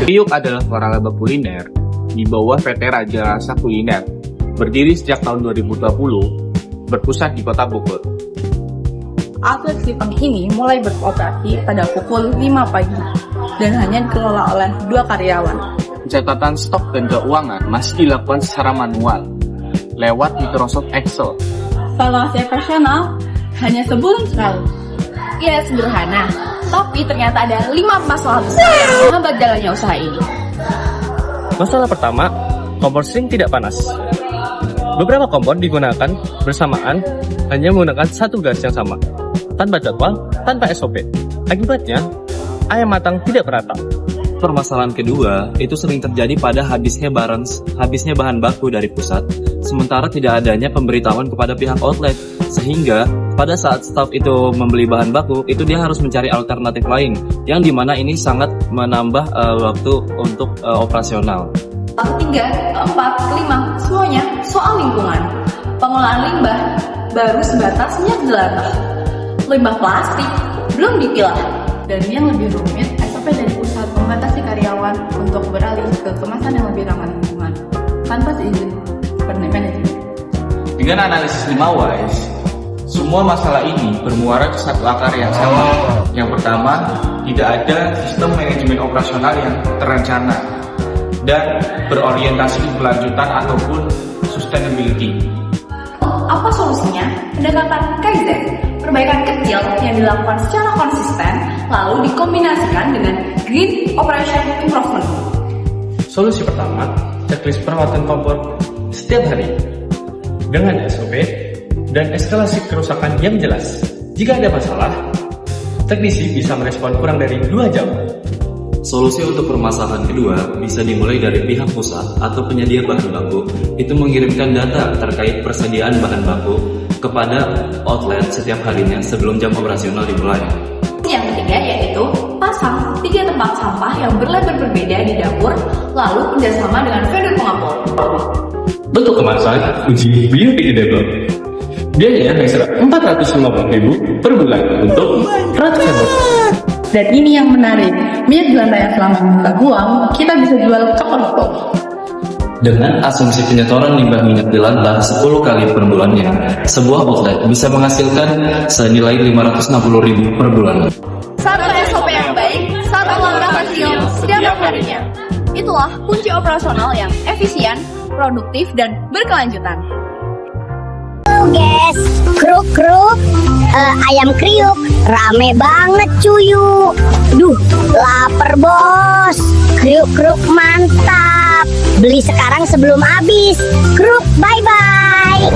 Kriuk adalah waralaba kuliner di bawah PT Raja Rasa Kuliner, berdiri sejak tahun 2020, berpusat di Kota Bogor. Outlet Sipeng ini mulai beroperasi pada pukul 5 pagi dan hanya dikelola oleh 2 karyawan. Pencatatan stok dan keuangan masih dilakukan secara manual lewat Microsoft Excel. Valuasi operasional hanya sebulan sekali. Ya sederhana, tapi ternyata ada 5 masalah besar yang menghambat jalannya usaha ini. Masalah pertama, kompor sering tidak panas. Beberapa kompor digunakan bersamaan hanya menggunakan satu gas yang sama, tanpa jadwal, tanpa SOP. Akibatnya, ayam matang tidak merata. Permasalahan kedua, itu sering terjadi pada habisnya bahan baku dari pusat, sementara tidak adanya pemberitahuan kepada pihak outlet, sehingga pada saat staf itu membeli bahan baku, itu dia harus mencari alternatif lain, yang dimana ini sangat menambah waktu untuk operasional. Ketiga, keempat, kelima, semuanya soal lingkungan. Pengolahan limbah baru sebatas minyak jelantah. Limbah plastik belum dipilah. Dan yang lebih rumit, SOP dari pusat membatasi karyawan untuk beralih ke kemasan yang lebih ramah lingkungan tanpa seizin manajemen. Dengan analisis 5 Whys, semua masalah ini bermuara ke satu akar yang sama. Yang pertama, tidak ada sistem manajemen operasional yang terencana dan berorientasi keberlanjutan ataupun sustainability. Apa solusinya? Pendekatan Kaizen, perbaikan kecil yang dilakukan secara konsisten, lalu dikombinasikan dengan Green Operation Improvement. Solusi pertama, checklist perawatan kompor setiap hari dengan SOP dan eskalasi kerusakan yang jelas. Jika ada masalah, teknisi bisa merespon kurang dari 2 jam. Solusi untuk permasalahan kedua bisa dimulai dari pihak pusat atau penyedia bahan baku itu mengirimkan data terkait persediaan bahan baku kepada outlet setiap harinya sebelum jam operasional dimulai. Yang ketiga yaitu pasang 3 tempat sampah yang berlabel berbeda di dapur, lalu kerjasama dengan vendor pengepul. Bentuk kemasan uji biodegradable. Biayanya hanya 450.000 per bulan untuk 100 botol. Dan ini yang menarik, minyak jelantah yang selama kita buang, kita bisa jual ke pengepul. Dengan asumsi penyetoran limbah minyak jelantah 10 kali per bulannya, sebuah outlet bisa menghasilkan senilai 560.000 per bulan. Satu SOP yang baik, satu langkah kecil setiap harinya. Itulah kunci operasional yang efisien, produktif, dan berkelanjutan. Guys, kruk ayam kriuk rame banget cuyu. Duh, lapar bos. Kriuk mantap. Beli sekarang sebelum habis. Kruk, bye bye.